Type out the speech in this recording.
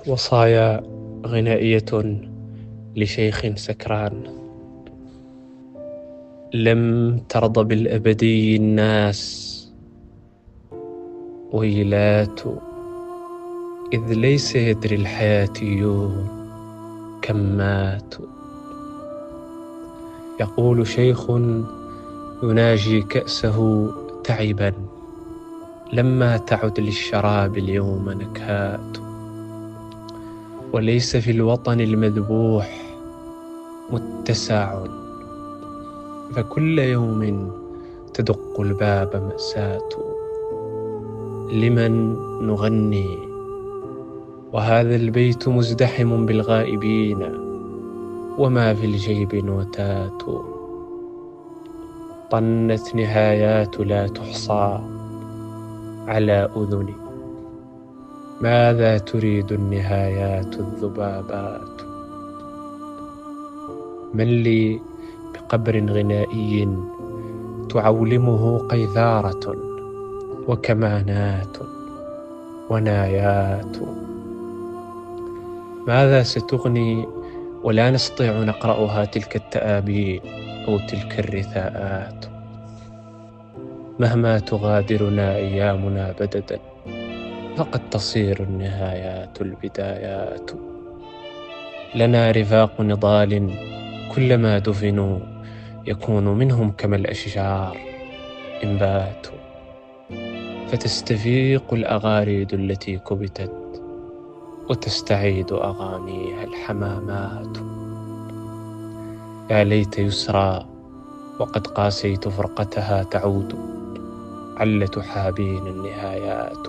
وصايا غنائية لشيخ سكران. لم ترض بالأبدي الناس ويلات، إذ ليس يدري الحياتيون كم ماتوا. يقول شيخ يناجي كأسه تعبا، لما تعد للشراب اليوم نكهات. وليس في الوطن المذبوح متسع، فكل يوم تدق الباب مأساة. لمن نغني وهذا البيت مزدحم بالغائبين، وما في الجيب نوتات. طنت نهايات لا تحصى على أذني، ماذا تريد النهايات الذبابات؟ من لي بقبر غنائي تعولمه قيثارة وكمانات ونايات؟ ماذا ستغني ولا نستطيع نقرأها تلك التآبين أو تلك الرثاءات؟ مهما تغادرنا أيامنا بددا، فقد تصير النهايات البدايات. لنا رفاق نضال كلما دفنوا يكون منهم كما الأشجار إن باتوا، فتستفيق الأغاريد التي كبتت وتستعيد أغانيها الحمامات. يا ليت يسرى وقد قاسيت فرقتها تعود، عل تحابين النهايات.